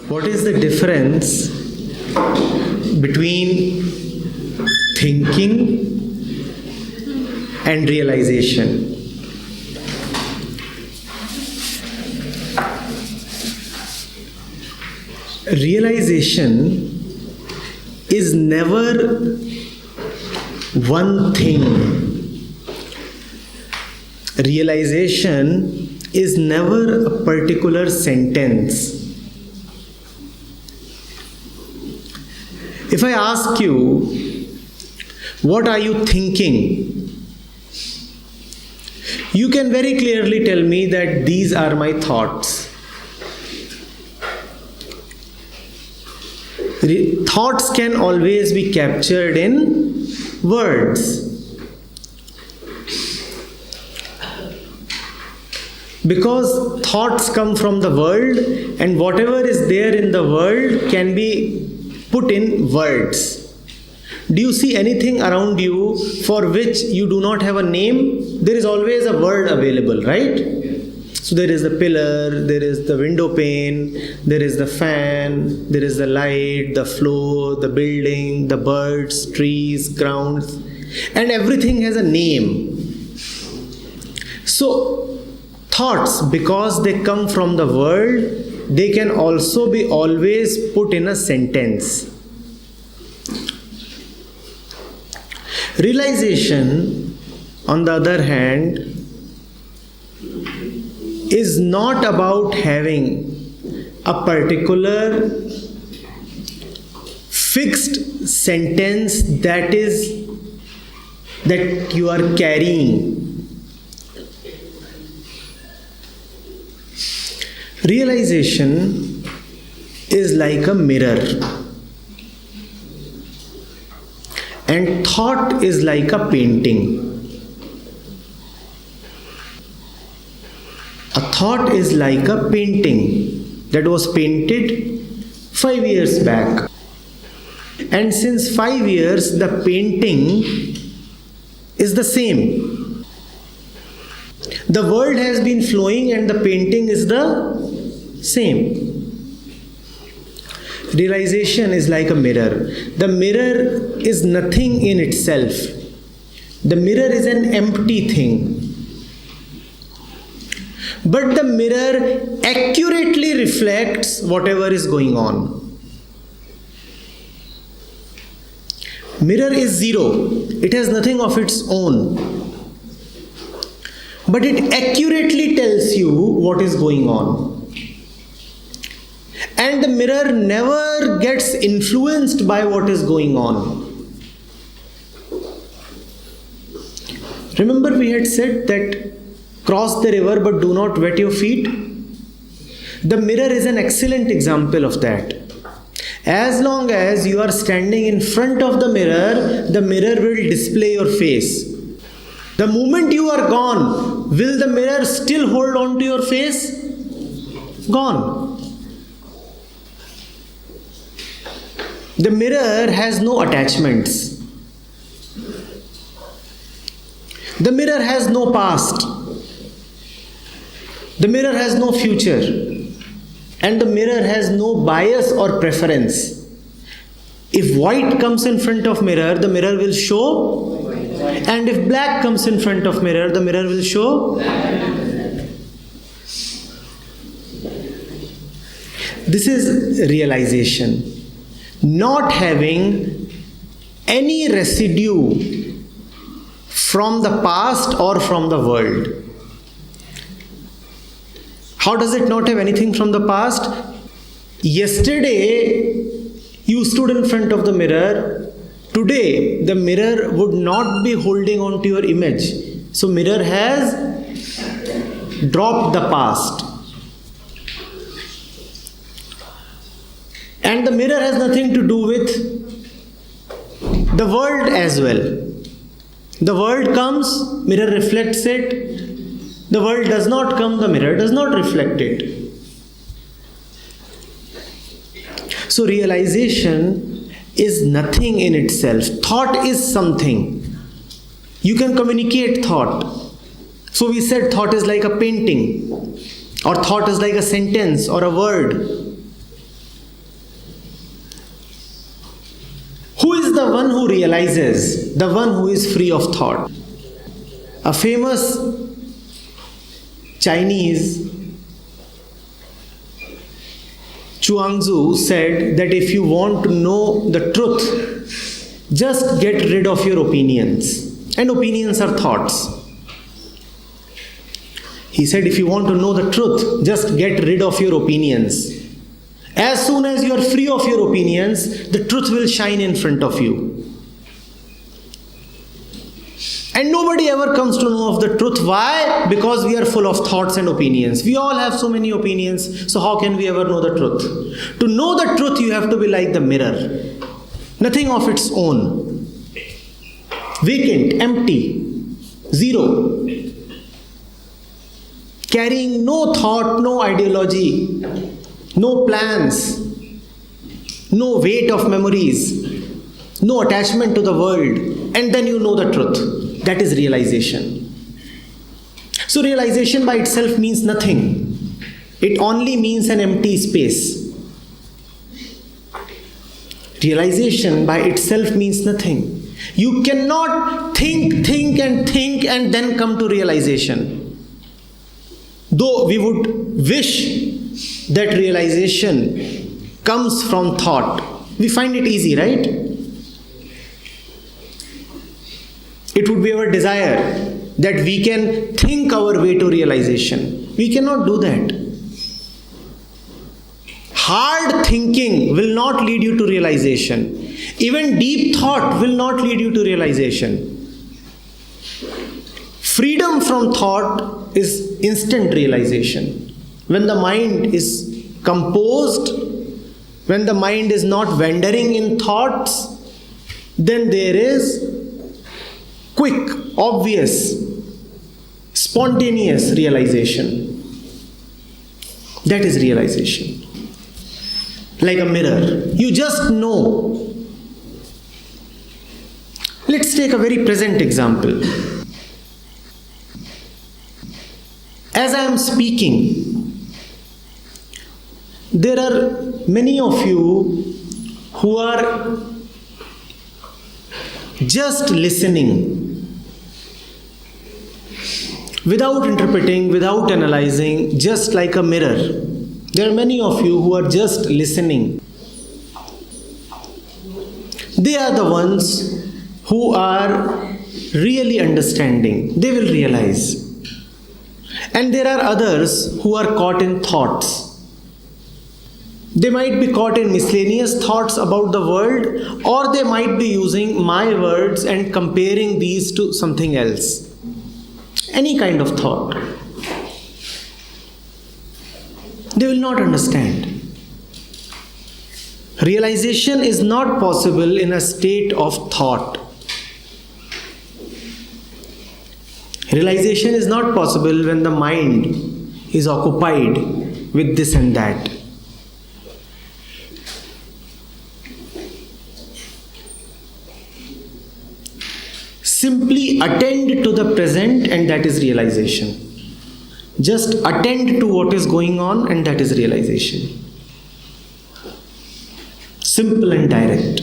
What is the difference between thinking and realization? Realization is never one thing. Realization is never a particular sentence. If I ask you, what are you thinking? You can very clearly tell me that these are my thoughts. Thoughts can always be captured in words. Because thoughts come from the world, and whatever is there in the world can be put in words. Do you see anything around you for which you do not have a name? There is always a word available, right? So there is the pillar, there is the window pane, there is the fan, there is the light, the floor, the building, the birds, trees, grounds, and everything has a name. So thoughts, because they come from the world, they can also be always put in a sentence. Realization, on the other hand, is not about having a particular fixed sentence that you are carrying. Realization is like a mirror, and thought is like a painting. A thought is like a painting that was painted 5 years back. And since 5 years, the painting is the same. The world has been flowing and the painting is the same. Realization is like a mirror. The mirror is nothing in itself. The mirror is an empty thing. But the mirror accurately reflects whatever is going on. Mirror is zero. It has nothing of its own. But it accurately tells you what is going on. And the mirror never gets influenced by what is going on. Remember, we had said that cross the river but do not wet your feet. The mirror is an excellent example of that. As long as you are standing in front of the mirror will display your face. The moment you are gone, will the mirror still hold on to your face? Gone. The mirror has no attachments. The mirror has no past. The mirror has no future, and the mirror has no bias or preference. If white comes in front of mirror, the mirror will show, and if black comes in front of mirror, the mirror will show. This is realization. Not having any residue from the past or from the world. How does it not have anything from the past? Yesterday, you stood in front of the mirror. Today, the mirror would not be holding on to your image. So, mirror has dropped the past. And the mirror has nothing to do with the world as well. The world comes, mirror reflects it. The world does not come, the mirror does not reflect it. So realization is nothing in itself. Thought is something. You can communicate thought. So we said thought is like a painting, or thought is like a sentence or a word. who realizes, the one who is free of thought. A famous Chinese Chuangzu said that if you want to know the truth, just get rid of your opinions. And opinions are thoughts. He said, if you want to know the truth, just get rid of your opinions. As soon as you are free of your opinions, the truth will shine in front of you. And nobody ever comes to know of the truth. Why? Because we are full of thoughts and opinions. We all have so many opinions. So how can we ever know the truth? To know the truth, you have to be like the mirror. Nothing of its own. Vacant, empty, zero. Carrying no thought, no ideology, no plans, no weight of memories, no attachment to the world. And then you know the truth. That is realization. So realization by itself means nothing. It only means an empty space. Realization by itself means nothing. You cannot think and then come to realization. Though we would wish that realization comes from thought. We find it easy, right? It would be our desire that we can think our way to realization. We cannot do that. Hard thinking will not lead you to realization. Even deep thought will not lead you to realization. Freedom from thought is instant realization. When the mind is composed, when the mind is not wandering in thoughts, then there is quick, obvious, spontaneous realization. That is realization. Like a mirror. You just know. Let's take a very present example. As I am speaking, there are many of you who are just listening. Without interpreting, without analyzing, just like a mirror. There are many of you who are just listening. They are the ones who are really understanding. They will realize. And there are others who are caught in thoughts. They might be caught in miscellaneous thoughts about the world, or they might be using my words and comparing these to something else. Any kind of thought. They will not understand. Realization is not possible in a state of thought. Realization is not possible when the mind is occupied with this and that. Simply attend to the present, and that is realization. Just attend to what is going on, and that is realization. Simple and direct.